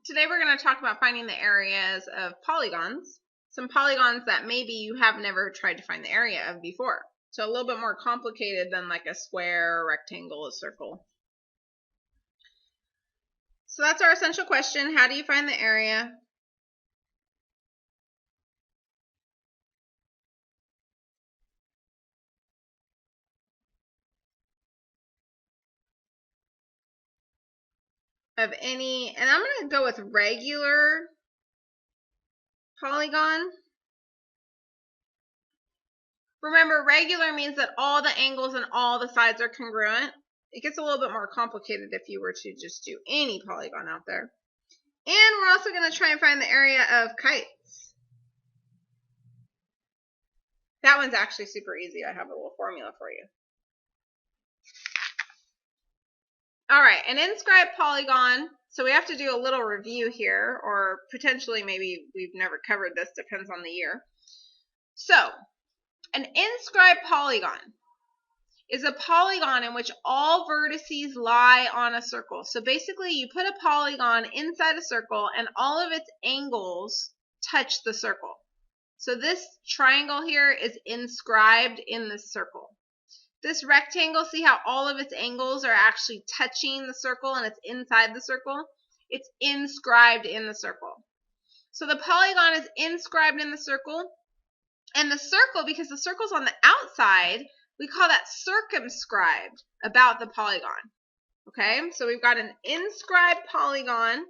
Today we're going to talk about finding the areas of polygons, some polygons that maybe you have never tried to find the area of before. So a little bit more complicated than like a square, a rectangle, a circle. So that's our essential question. How do you find the area? Of any, and I'm going to go with regular polygon. Remember, regular means that all the angles and all the sides are congruent. It gets a little bit more complicated if you were to just do any polygon out there. And we're also going to try and find the area of kites. That one's actually super easy. I have a little formula for you. All right, an inscribed polygon. So we have to do a little review here, or potentially maybe we've never covered this, depends on the year. So, an inscribed polygon is a polygon in which all vertices lie on a circle. So basically you put a polygon inside a circle and all of its angles touch the circle. So this triangle here is inscribed in the circle. This rectangle, see how all of its angles are actually touching the circle and it's inside the circle? It's inscribed in the circle. So the polygon is inscribed in the circle. And the circle, because the circle's on the outside, we call that circumscribed about the polygon. Okay, so we've got an inscribed polygon.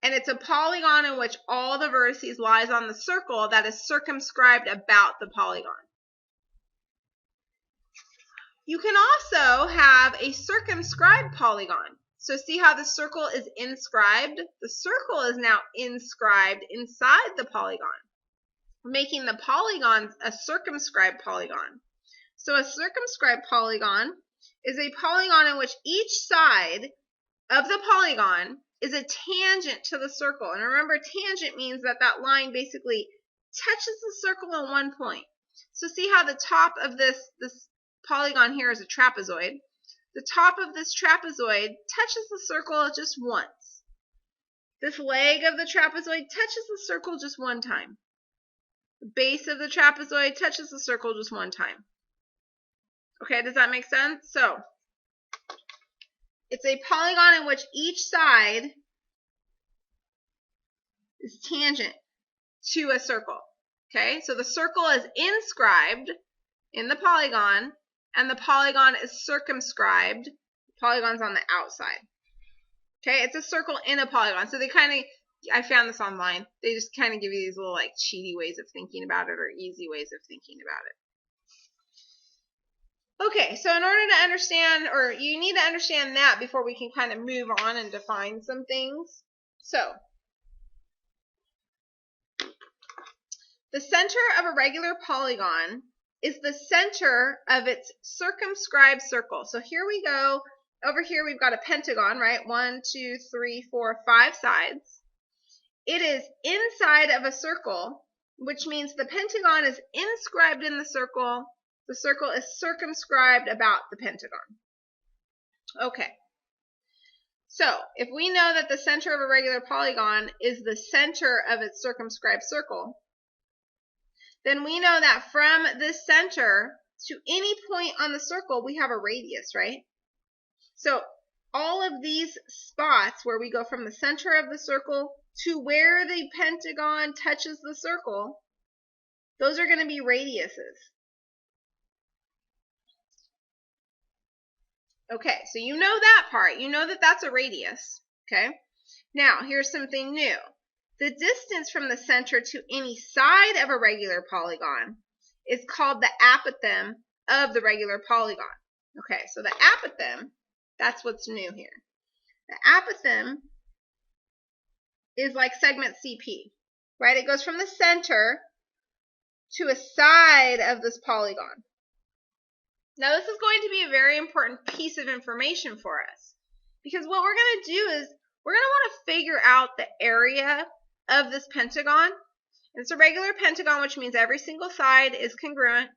And it's a polygon in which all the vertices lies on the circle that is circumscribed about the polygon. You can also have a circumscribed polygon. So see how the circle is inscribed? The circle is now inscribed inside the polygon, making the polygon a circumscribed polygon. So a circumscribed polygon is a polygon in which each side of the polygon is a tangent to the circle. And remember, tangent means that that line basically touches the circle at one point. So see how the top of this polygon here is a trapezoid. The top of this trapezoid touches the circle just once. This leg of the trapezoid touches the circle just one time. The base of the trapezoid touches the circle just one time. Okay, does that make sense? So, it's a polygon in which each side is tangent to a circle. Okay, so the circle is inscribed in the polygon, and the polygon is circumscribed. The polygon's on the outside. Okay, it's a circle in a polygon. So they kind of, I found this online. They just kind of give you these little like cheaty ways of thinking about it, or easy ways of thinking about it. Okay, so in order to understand, or you need to understand that before we can kind of move on and define some things. So, the center of a regular polygon is the center of its circumscribed circle. So here we go. Over here we've got a pentagon, right? 1, 2, 3, 4, 5 sides. It is inside of a circle, which means the pentagon is inscribed in the circle. The circle is circumscribed about the pentagon. Okay. So, if we know that the center of a regular polygon is the center of its circumscribed circle, then we know that from this center to any point on the circle, we have a radius, right? So, all of these spots where we go from the center of the circle to where the pentagon touches the circle, those are going to be radiuses. Okay, so you know that part. You know that that's a radius. Okay, now here's something new. The distance from the center to any side of a regular polygon is called the apothem of the regular polygon. Okay, so the apothem, that's what's new here. The apothem is like segment CP, right? It goes from the center to a side of this polygon. Now this is going to be a very important piece of information for us, because what we're going to do is we're going to want to figure out the area of this pentagon. It's a regular pentagon, which means every single side is congruent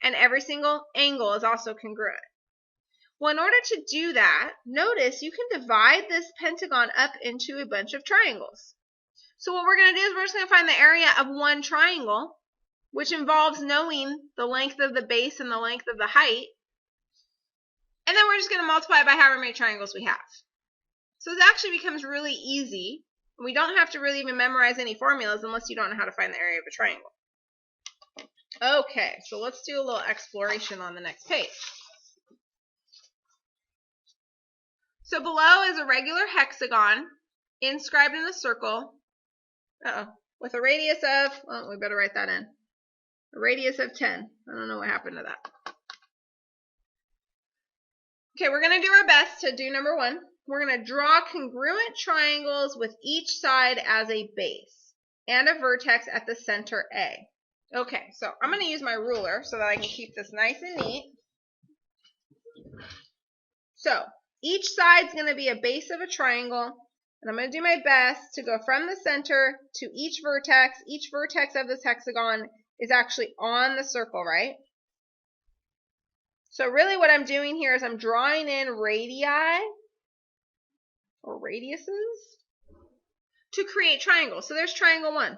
and every single angle is also congruent. Well, in order to do that, notice you can divide this pentagon up into a bunch of triangles. So what we're going to do is we're just going to find the area of one triangle, which involves knowing the length of the base and the length of the height. And then we're just going to multiply by however many triangles we have. So this actually becomes really easy. We don't have to really even memorize any formulas unless you don't know how to find the area of a triangle. Okay, so let's do a little exploration on the next page. So below is a regular hexagon inscribed in a circle. With a radius of, well, we better write that in. A radius of 10. I don't know what happened to that. Okay, we're going to do our best to do number 1. We're going to draw congruent triangles with each side as a base and a vertex at the center A. Okay, so I'm going to use my ruler so that I can keep this nice and neat. So each side is going to be a base of a triangle, and I'm going to do my best to go from the center to each vertex. Each vertex of this hexagon is actually on the circle, right? So really what I'm doing here is I'm drawing in radii or radiuses to create triangles. So there's triangle 1.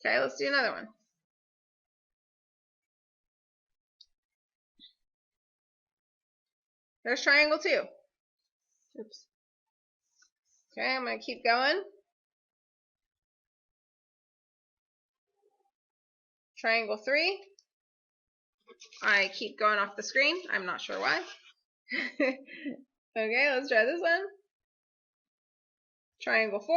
Okay, let's do another one. There's triangle 2. Oops. Okay, I'm going to keep going. Triangle 3. I keep going off the screen. I'm not sure why. Okay, let's try this one. Triangle 4.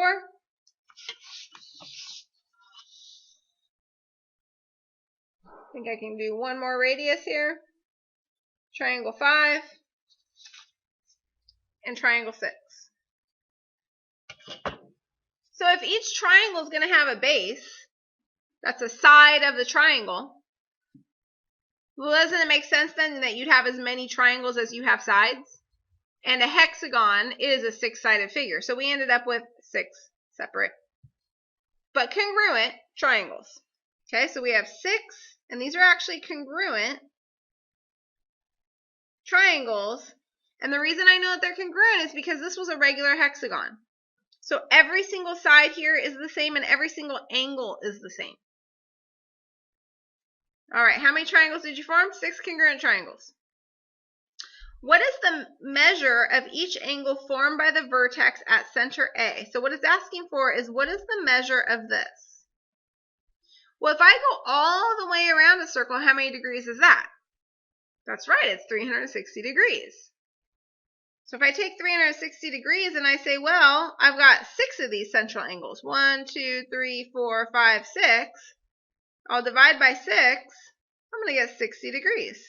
I think I can do one more radius here. Triangle 5. And triangle 6. So if each triangle is going to have a base, that's a side of the triangle, well, doesn't it make sense then that you'd have as many triangles as you have sides? And a hexagon is a 6-sided figure. So we ended up with 6 separate but congruent triangles. Okay, so we have 6, and these are actually congruent triangles. And the reason I know that they're congruent is because this was a regular hexagon. So every single side here is the same and every single angle is the same. All right, how many triangles did you form? 6 congruent triangles. What is the measure of each angle formed by the vertex at center A? So what it's asking for is what is the measure of this? Well, if I go all the way around a circle, how many degrees is that? That's right, it's 360 degrees. So if I take 360 degrees and I say, well, I've got 6 of these central angles. 1, 2, 3, 4, 5, 6. I'll divide by 6. I'm going to get 60 degrees.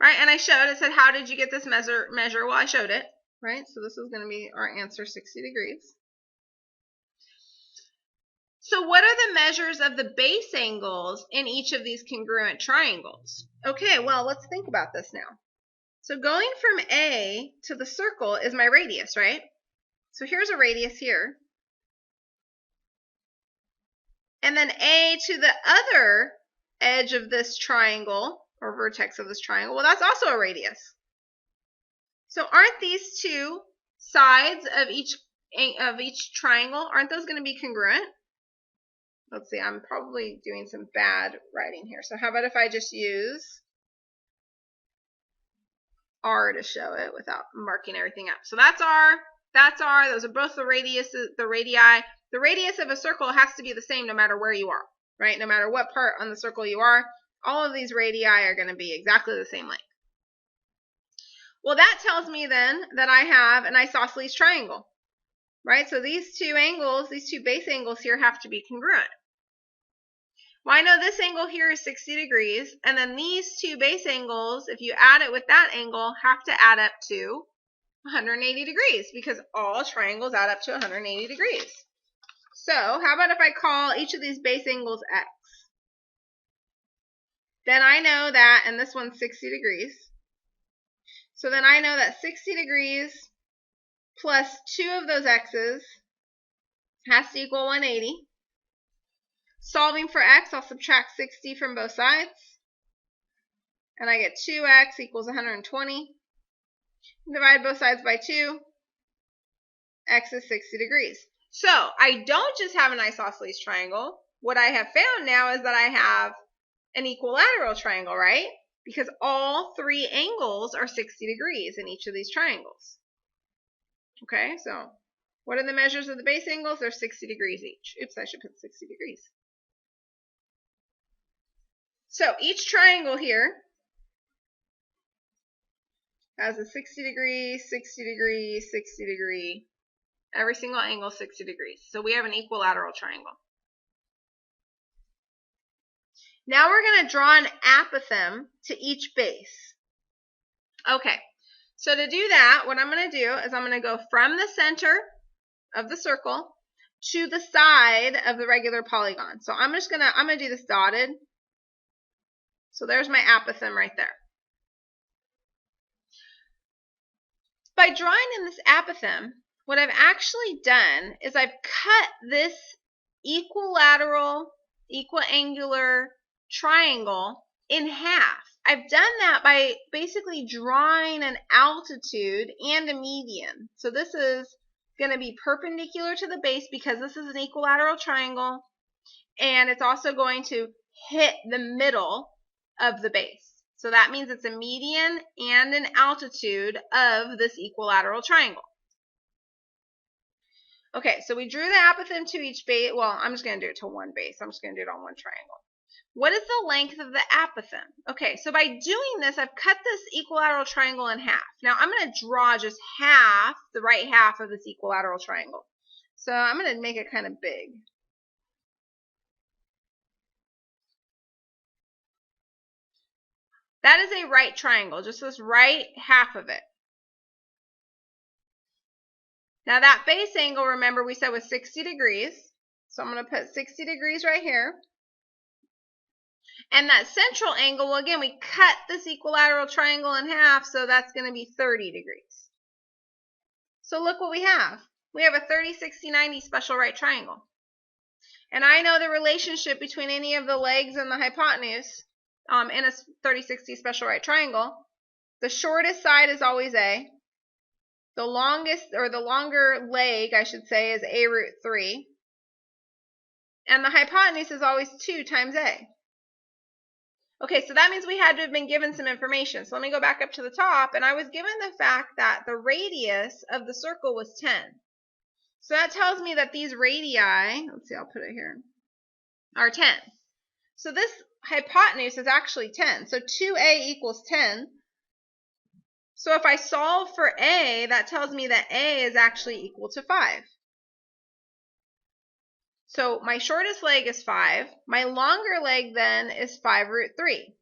Right? And I showed, it said, how did you get this measure? Well, I showed it. Right? So this is going to be our answer, 60 degrees. So what are the measures of the base angles in each of these congruent triangles? Okay, well, let's think about this now. So going from A to the circle is my radius, right? So here's a radius here. And then A to the other edge of this triangle, or vertex of this triangle, well, that's also a radius. So aren't these two sides of each triangle, aren't those going to be congruent? Let's see, I'm probably doing some bad writing here. So how about if I just use R to show it without marking everything up? So that's R, those are both the radiuses, the radii. The radius of a circle has to be the same no matter where you are, right? No matter what part on the circle you are, all of these radii are going to be exactly the same length. Well, that tells me then that I have an isosceles triangle, right? So these two angles, these two base angles here have to be congruent. Well, I know this angle here is 60 degrees, and then these two base angles, if you add it with that angle, have to add up to 180 degrees because all triangles add up to 180 degrees. So how about if I call each of these base angles X? Then I know that, and this one's 60 degrees. So then I know that 60 degrees plus 2 of those X's has to equal 180. Solving for X, I'll subtract 60 from both sides. and I get 2x equals 120. Divide both sides by 2. X is 60 degrees. So I don't just have an isosceles triangle. What I have found now is that I have an equilateral triangle, right? Because all three angles are 60 degrees in each of these triangles. Okay, so what are the measures of the base angles? They're 60 degrees each. Oops, I should put 60 degrees. So each triangle here has a 60 degree, 60 degree, 60 degree. Every single angle 60 degrees. So we have an equilateral triangle. Now we're going to draw an apothem to each base. Okay, so to do that, what I'm going to do is I'm going to go from the center of the circle to the side of the regular polygon. So I'm going to do this dotted. So there's my apothem right there. By drawing in this apothem, what I've actually done is I've cut this equilateral, equiangular triangle in half. I've done that by basically drawing an altitude and a median. So this is going to be perpendicular to the base because this is an equilateral triangle, and it's also going to hit the middle of the base. So that means it's a median and an altitude of this equilateral triangle. Okay, so we drew the apothem to each base. Well, I'm just going to do it to one base. I'm just going to do it on one triangle. What is the length of the apothem? Okay, so by doing this, I've cut this equilateral triangle in half. Now, I'm going to draw just half, the right half of this equilateral triangle. So I'm going to make it kind of big. That is a right triangle, just this right half of it. Now that base angle, remember we said was 60 degrees. So I'm going to put 60 degrees right here. And that central angle, well again, we cut this equilateral triangle in half, so that's going to be 30 degrees. So look what we have. We have a 30, 60, 90 special right triangle. And I know the relationship between any of the legs and the hypotenuse in a 30, 60 special right triangle. The shortest side is always A. The longest, or the longer leg, I should say, is A root 3. And the hypotenuse is always 2 times A. Okay, so that means we had to have been given some information. So let me go back up to the top, and I was given the fact that the radius of the circle was 10. So that tells me that these radii, let's see, I'll put it here, are 10. So this hypotenuse is actually 10. So 2A equals 10. So if I solve for A, that tells me that A is actually equal to 5. So my shortest leg is 5. My longer leg then is 5 root 3.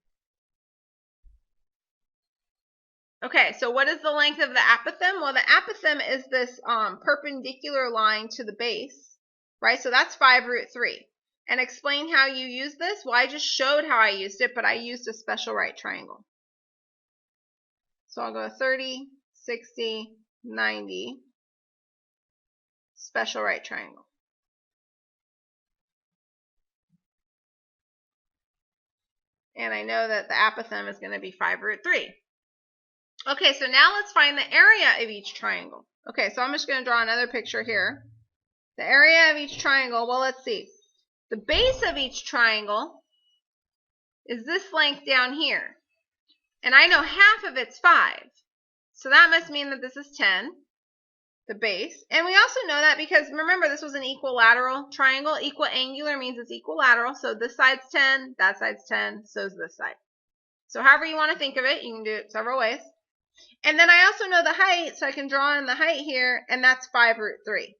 Okay, so what is the length of the apothem? Well, the apothem is this perpendicular line to the base, right? So that's 5 root 3. And explain how you use this? Well, I just showed how I used it, but I used a special right triangle. So I'll go 30, 60, 90, special right triangle. And I know that the apothem is going to be 5 root 3. Okay, so now let's find the area of each triangle. Okay, so I'm just going to draw another picture here. The area of each triangle, well, let's see. The base of each triangle is this length down here. And I know half of it's 5. So that must mean that this is 10, the base. And we also know that because, remember, this was an equilateral triangle. Equiangular means it's equilateral. So this side's 10, that side's 10, so is this side. So however you want to think of it, you can do it several ways. And then I also know the height, so I can draw in the height here, and that's 5 root 3.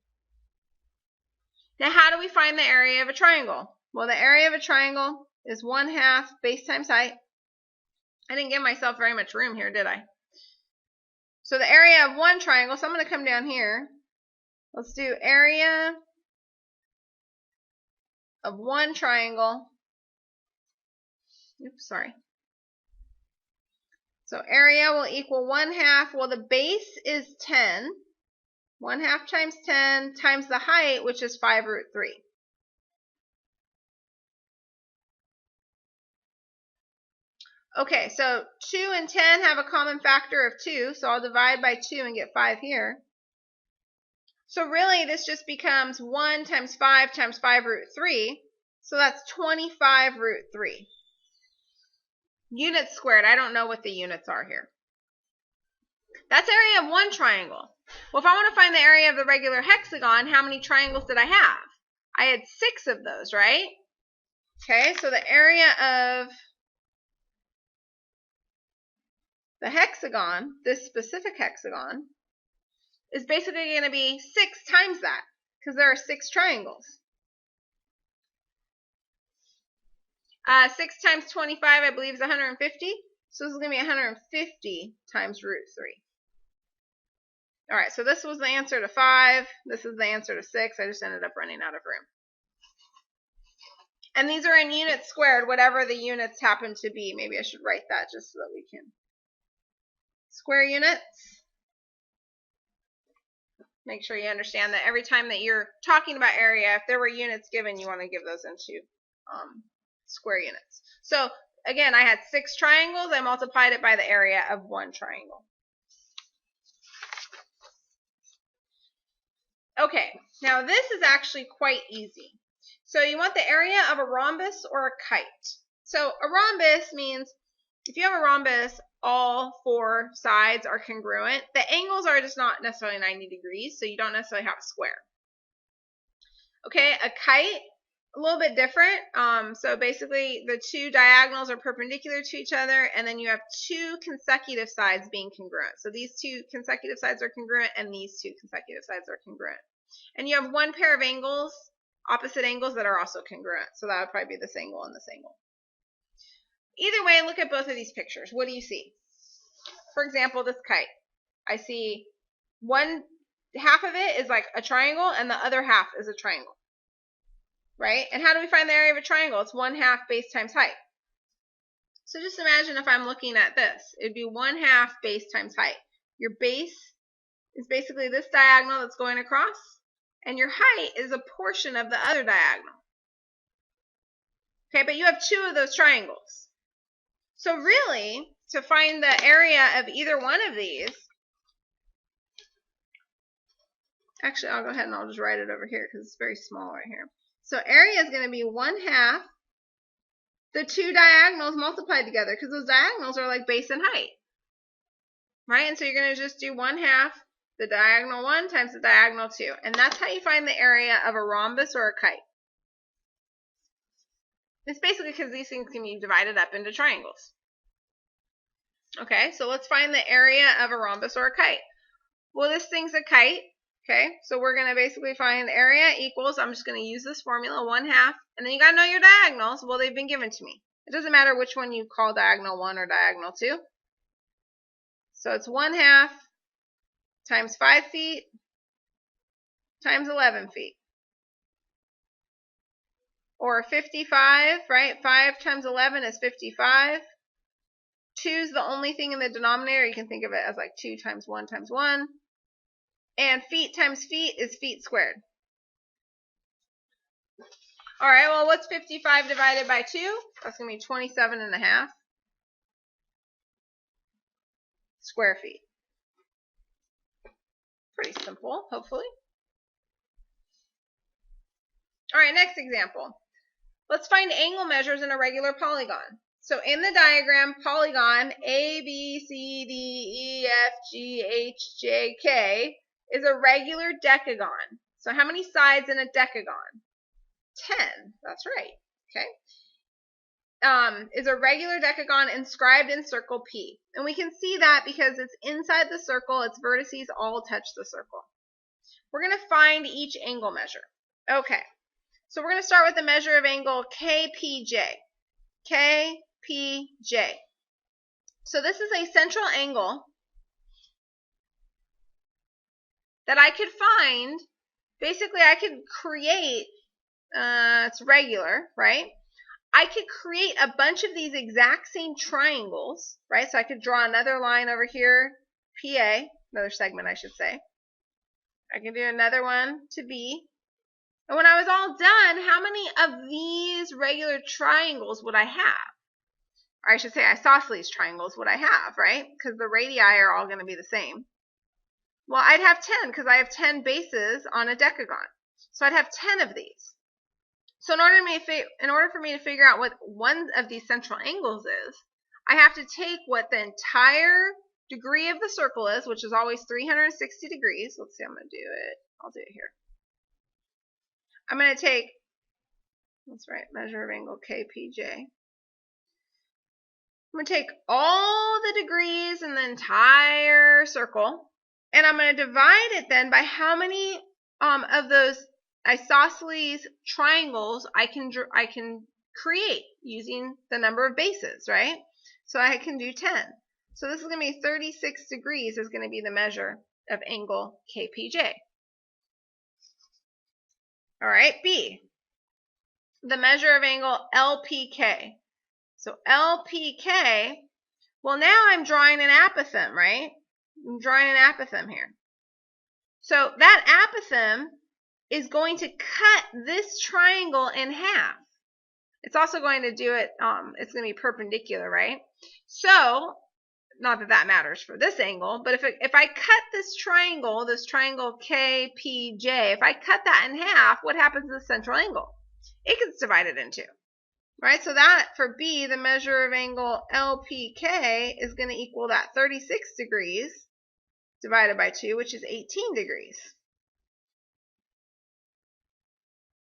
Now, how do we find the area of a triangle? Well, the area of a triangle is 1/2 base times height. I didn't give myself very much room here, did I? So the area of one triangle, so I'm going to come down here. Let's do area of one triangle. Oops, sorry. So area will equal 1/2. Well, the base is 10. 1/2 times 10 times the height, which is 5 root 3. Okay, so 2 and 10 have a common factor of 2, so I'll divide by 2 and get 5 here. So really, this just becomes 1 times 5 root 3. So that's 25 root 3. Units squared. I don't know what the units are here. That's area of one triangle. Well, if I want to find the area of the regular hexagon, how many triangles did I have? I had 6 of those, right? Okay, so the area of the hexagon, this specific hexagon, is basically going to be 6 times that, because there are 6 triangles. 6 times 25, I believe, is 150. So this is going to be 150 times root 3. All right, so this was the answer to 5. This is the answer to 6. I just ended up running out of room. And these are in units squared, whatever the units happen to be. Maybe I should write that just so that we can. Square units. Make sure you understand that every time that you're talking about area, if there were units given, you want to give those into square units. So again, I had 6 triangles. I multiplied it by the area of one triangle. Okay, now this is actually quite easy. So you want the area of a rhombus or a kite. So a rhombus means if you have a rhombus, all 4 sides are congruent. The angles are just not necessarily 90 degrees, so you don't necessarily have a square. Okay, a kite, a little bit different. So basically the 2 diagonals are perpendicular to each other, and then you have 2 consecutive sides being congruent. So these 2 consecutive sides are congruent, and these 2 consecutive sides are congruent. And you have 1 pair of angles, opposite angles, that are also congruent. So that would probably be this angle and this angle. Either way, look at both of these pictures. What do you see? For example, this kite. I see one half of it is like a triangle, and the other half is a triangle. Right? And how do we find the area of a triangle? It's 1/2 base times height. So just imagine if I'm looking at this. It would be 1/2 base times height. Your base is basically this diagonal that's going across, and your height is a portion of the other diagonal. Okay, but you have 2 of those triangles. So really, to find the area of either one of these, actually I'll go ahead and I'll just write it over here because it's very small right here. So area is going to be 1/2 the 2 diagonals multiplied together, because those diagonals are like base and height. Right? And so you're going to just do 1/2 the diagonal 1 times the diagonal 2. And that's how you find the area of a rhombus or a kite. It's basically because these things can be divided up into triangles. Okay, so let's find the area of a rhombus or a kite. Well, this thing's a kite. Okay, so we're going to basically find the area equals, I'm just going to use this formula, 1/2. And then you got to know your diagonals. Well, they've been given to me. It doesn't matter which one you call diagonal 1 or diagonal 2. So it's 1/2 times 5 feet times 11 feet. Or 55, right? 5 times 11 is 55. 2 is the only thing in the denominator. You can think of it as like 2 times 1 times 1. And feet times feet is feet squared. All right, well, what's 55 divided by 2? That's going to be 27.5 square feet. Pretty simple, hopefully. All right, next example. Let's find angle measures in a regular polygon. So in the diagram, polygon A, B, C, D, E, F, G, H, J, K is a regular decagon. So how many sides in a decagon? 10. That's right. Okay. Is a regular decagon inscribed in circle P. And we can see that because it's inside the circle, its vertices all touch the circle. We're going to find each angle measure. Okay. So we're going to start with the measure of angle Kpj. Kpj. So this is a central angle that I could find. Basically, I could create, it's regular, right? I could create a bunch of these exact same triangles, right? So I could draw another line over here, PA, another segment I should say. I can do another one to B. And when I was all done, how many of these regular triangles would I have? or I should say isosceles triangles would I have, right? Because the radii are all going to be the same. Well, I'd have 10 because I have 10 bases on a decagon. So I'd have 10 of these. So in order for me to figure out what one of these central angles is, I have to take what the entire degree of the circle is, which is always 360 degrees. Let's see, I'm going to do it. I'll do it here. I'm going to take, that's right, measure of angle Kpj. I'm going to take all the degrees in the entire circle, and I'm going to divide it then by how many of those isosceles triangles I can create using the number of bases, right? So I can do 10. So this is going to be 36 degrees is going to be the measure of angle Kpj. All right, B, the measure of angle LPK. So LPK, well, now I'm drawing an apothem, right? I'm drawing an apothem here. So that apothem is going to cut this triangle in half. It's also going to do it, it's going to be perpendicular, right? So, not that that matters for this angle, but if I cut this triangle KPJ, if I cut that in half, what happens to the central angle? It gets divided in two, right? So that, for B, the measure of angle LPK is going to equal that 36 degrees divided by 2, which is 18 degrees.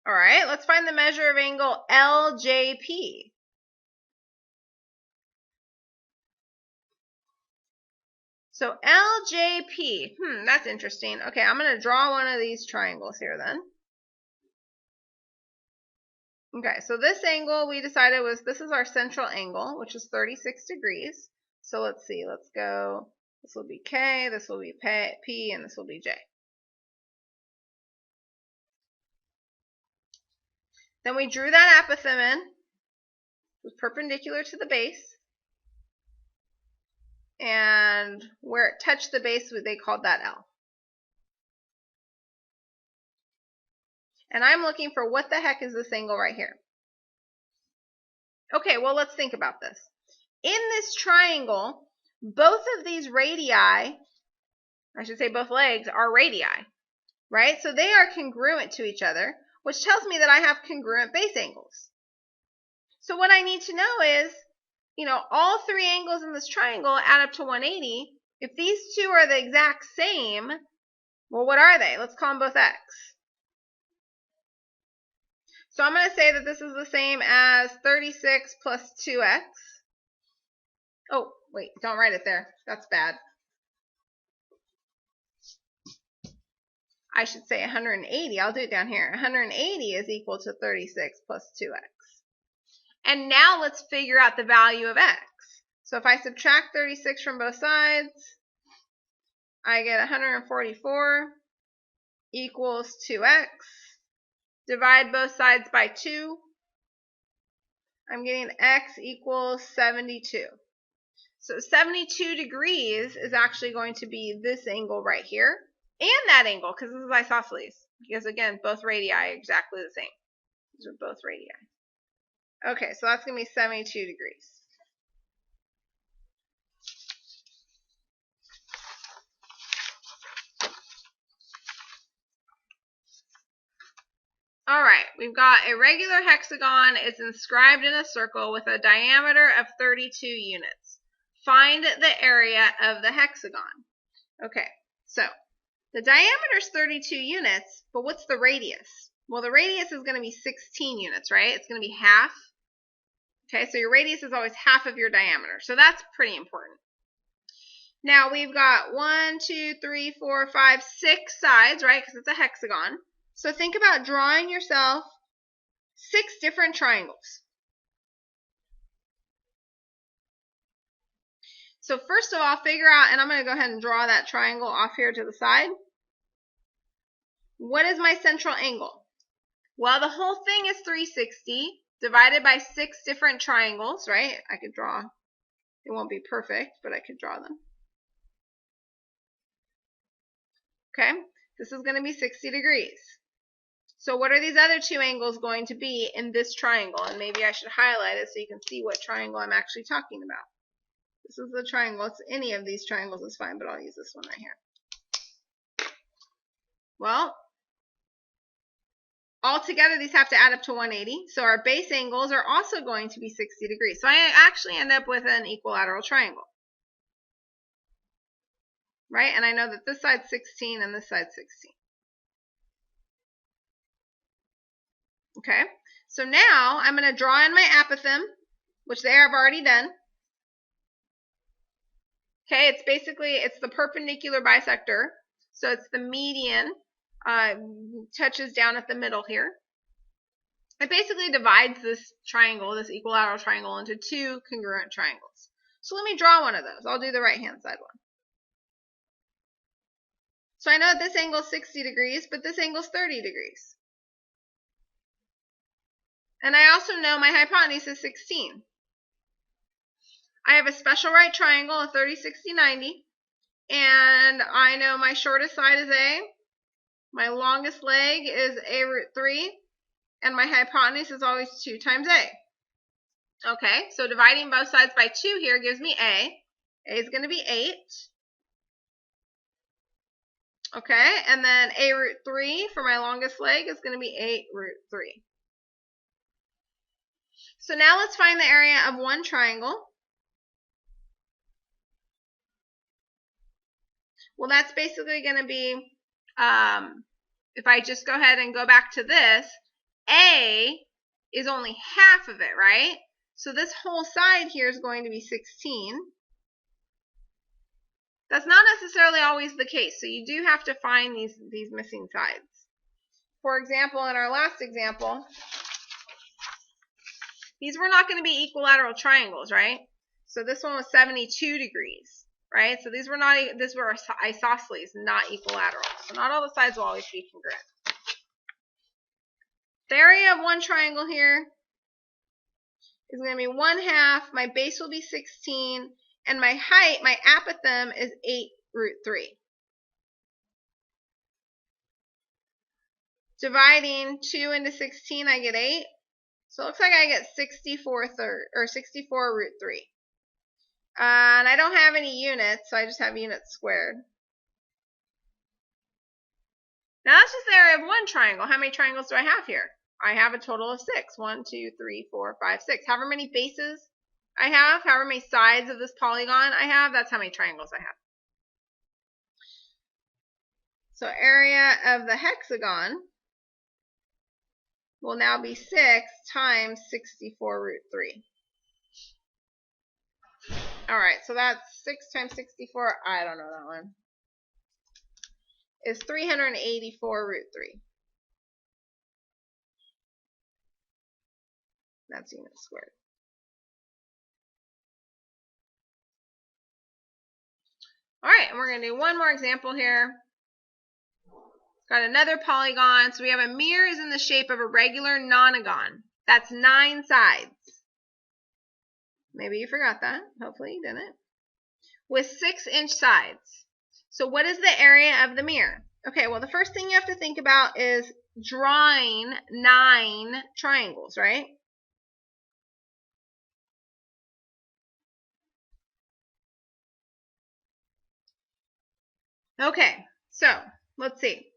All right, let's find the measure of angle LJP. So LJP, that's interesting. Okay, I'm going to draw one of these triangles here then. Okay, so this angle we decided this is our central angle, which is 36 degrees. So let's see, let's go, this will be K, this will be P, and this will be J. Then we drew that apothem in. It was perpendicular to the base. And where it touched the base, they called that L. And I'm looking for what the heck is this angle right here. Okay, well, let's think about this. In this triangle, both of these radii, I should say both legs, are radii, right? So they are congruent to each other, which tells me that I have congruent base angles. So what I need to know is, all three angles in this triangle add up to 180. If these two are the exact same, well, what are they? Let's call them both x. So I'm going to say that this is the same as 36 plus 2x. Oh, wait, don't write it there. That's bad. I should say 180. I'll do it down here. 180 is equal to 36 plus 2x. And now let's figure out the value of x. So if I subtract 36 from both sides, I get 144 equals 2x. Divide both sides by 2. I'm getting x equals 72. So 72 degrees is actually going to be this angle right here. And that angle, because this is isosceles. Because again, both radii are exactly the same. These are both radii. Okay, so that's going to be 72 degrees. All right, we've got a regular hexagon. It's inscribed in a circle with a diameter of 32 units. Find the area of the hexagon. Okay, so the diameter is 32 units, but what's the radius? Well, the radius is going to be 16 units, right? It's going to be half. Okay, so your radius is always half of your diameter. So that's pretty important. Now we've got 1, 2, 3, 4, 5, 6 sides, right? Because it's a hexagon. So think about drawing yourself 6 different triangles. So first of all, figure out, and I'm going to go ahead and draw that triangle off here to the side. What is my central angle? Well, the whole thing is 360 divided by 6 different triangles, right? I could draw, it won't be perfect, but I could draw them. Okay, this is going to be 60 degrees. So what are these other two angles going to be in this triangle? And maybe I should highlight it so you can see what triangle I'm actually talking about. This is the triangle. It's any of these triangles is fine, but I'll use this one right here. Well, altogether these have to add up to 180. So our base angles are also going to be 60 degrees. So I actually end up with an equilateral triangle. Right? And I know that this side's 16 and this side's 16. Okay, so now I'm going to draw in my apothem, which there I've already done. Okay, it's the perpendicular bisector, so it's the median, touches down at the middle here. It basically divides this triangle, this equilateral triangle, into two congruent triangles. So let me draw one of those. I'll do the right-hand side one. So I know that this angle is 60 degrees, but this angle is 30 degrees. And I also know my hypotenuse is 16. I have a special right triangle of 30, 60, 90. And I know my shortest side is A. My longest leg is A root 3. And my hypotenuse is always 2 times A. Okay, so dividing both sides by 2 here gives me A. A is going to be 8. Okay, and then A root 3 for my longest leg is going to be 8 root 3. So now let's find the area of one triangle. Well, that's basically going to be, if I just go ahead and go back to this, A is only half of it, right? So this whole side here is going to be 16. That's not necessarily always the case, so you do have to find these missing sides. For example, in our last example, these were not going to be equilateral triangles, right? So this one was 72 degrees, right? So these were isosceles, not equilateral. So not all the sides will always be congruent. The area of one triangle here is going to be 1/2. My base will be 16, and my height, my apothem, is 8 root 3. Dividing 2 into 16, I get 8. So it looks like I get 64 root 3. And I don't have any units, so I just have units squared. Now that's just the area of one triangle. How many triangles do I have here? I have a total of 6. 1, 2, 3, 4, 5, 6. However many bases I have, however many sides of this polygon I have, that's how many triangles I have. So area of the hexagon will now be 6 times 64 root 3. All right, so that's 6 times 64, I don't know that one, is 384 root 3. That's units squared. All right, and we're going to do one more example here. Got another polygon. So we have a mirror is in the shape of a regular nonagon. That's 9 sides. Maybe you forgot that. Hopefully you didn't. With 6-inch sides. So what is the area of the mirror? Okay, well the first thing you have to think about is drawing 9 triangles, right? Okay, so let's see.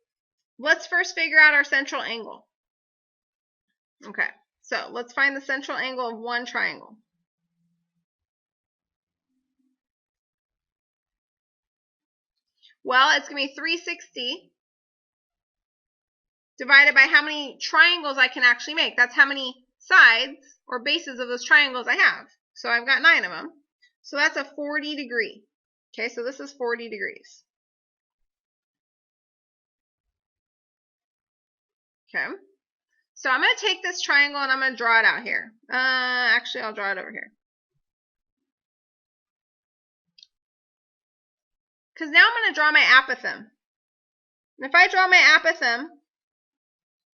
Let's first figure out our central angle. Okay, so let's find the central angle of one triangle. Well, it's going to be 360 divided by how many triangles I can actually make. That's how many sides or bases of those triangles I have. So I've got 9 of them. So that's a 40 degree. Okay, so this is 40 degrees. Okay, so I'm going to take this triangle and I'm going to draw it out here. Actually, I'll draw it over here. Because now I'm going to draw my apothem. And if I draw my apothem,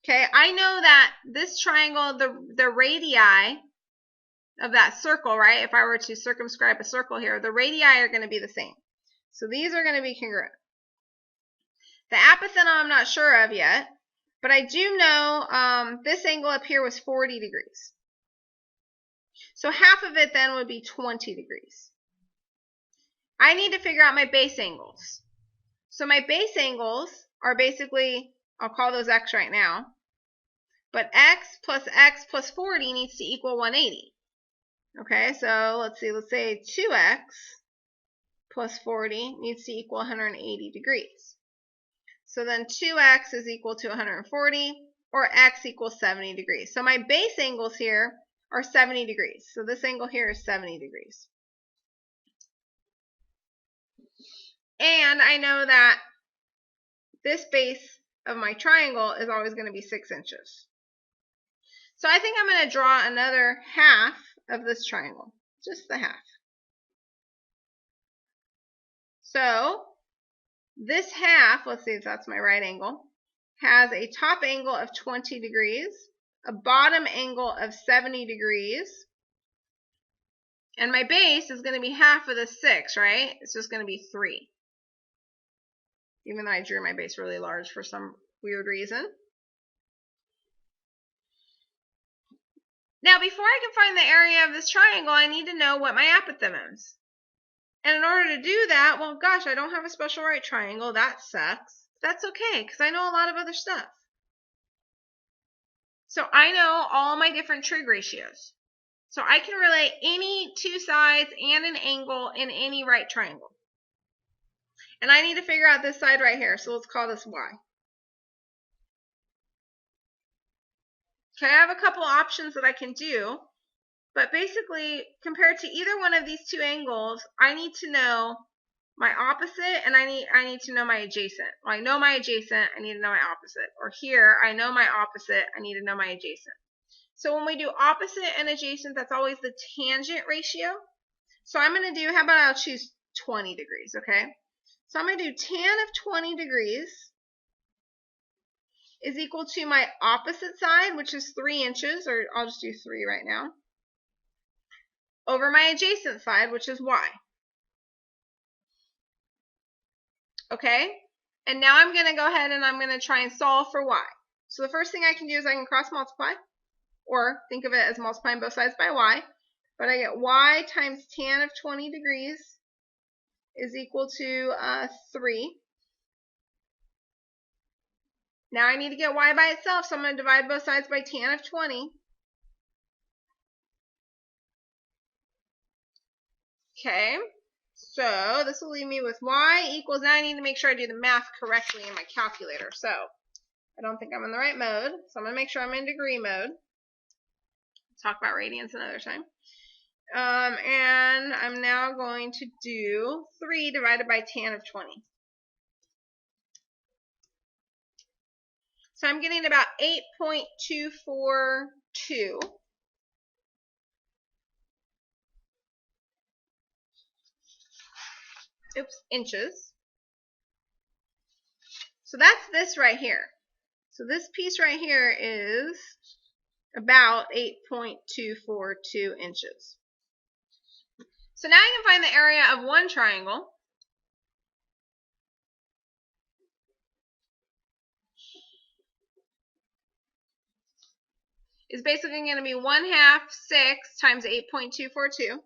okay, I know that this triangle, the radii of that circle, right, if I were to circumscribe a circle here, the radii are going to be the same. So these are going to be congruent. The apothem I'm not sure of yet. But I do know this angle up here was 40 degrees. So half of it then would be 20 degrees. I need to figure out my base angles. So my base angles are basically, I'll call those x right now, but x plus 40 needs to equal 180. Okay, so let's say 2x plus 40 needs to equal 180 degrees. So then 2x is equal to 140, or x equals 70 degrees. So my base angles here are 70 degrees. So this angle here is 70 degrees. And I know that this base of my triangle is always going to be 6 inches. So I think I'm going to draw another half of this triangle, just the half. So this half, let's see if that's my right angle, has a top angle of 20 degrees, a bottom angle of 70 degrees, and my base is going to be half of the 6, right? It's just going to be 3. Even though I drew my base really large for some weird reason. Now, before I can find the area of this triangle, I need to know what my apothem is. And in order to do that, well, gosh, I don't have a special right triangle. That sucks. That's okay, because I know a lot of other stuff. So I know all my different trig ratios. So I can relate any two sides and an angle in any right triangle. And I need to figure out this side right here. So let's call this y. Okay, I have a couple options that I can do. But basically, compared to either one of these two angles, I need to know my opposite and I need to know my adjacent. Well, I know my adjacent, I need to know my opposite. Or here, I know my opposite, I need to know my adjacent. So when we do opposite and adjacent, that's always the tangent ratio. So I'm going to do, how about I'll choose 20 degrees, okay? So I'm going to do tan of 20 degrees is equal to my opposite side, which is 3 inches, or I'll just do 3 right now, over my adjacent side, which is y. Okay? And now I'm going to go ahead and I'm going to try and solve for y. So the first thing I can do is I can cross multiply, or think of it as multiplying both sides by y. But I get y times tan of 20 degrees is equal to 3. Now I need to get y by itself, so I'm going to divide both sides by tan of 20. Okay, so this will leave me with y equals, now I need to make sure I do the math correctly in my calculator. So I don't think I'm in the right mode, so I'm going to make sure I'm in degree mode. Let's talk about radians another time. And I'm now going to do 3 divided by tan of 20. So I'm getting about 8.242. Inches. So that's this right here. So this piece right here is about 8.242 inches. So now I can find the area of one triangle. Is basically going to be 1/2 6 times 8.242.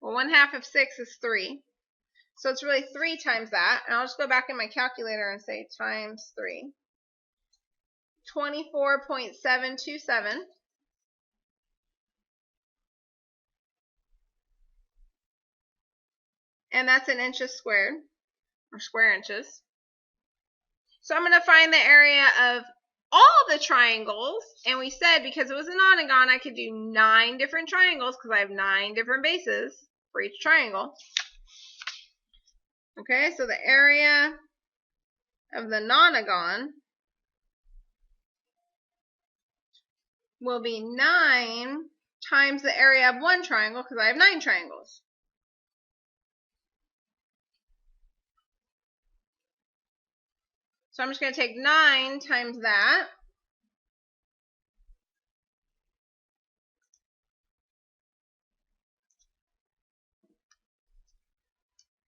Well, 1/2 of 6 is 3. So it's really 3 times that. And I'll just go back in my calculator and say times 3. 24.727. And that's in inches squared, or square inches. So I'm going to find the area of all the triangles. And we said because it was an octagon, I could do 9 different triangles because I have 9 different bases for each triangle. Okay, so the area of the nonagon will be 9 times the area of one triangle because I have 9 triangles. So I'm just going to take 9 times that.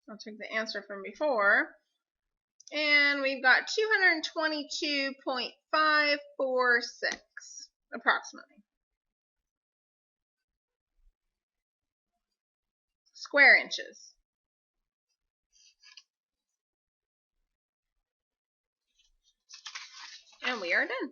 I'll take the answer from before. And we've got 222.546, approximately. Square inches. And we are done.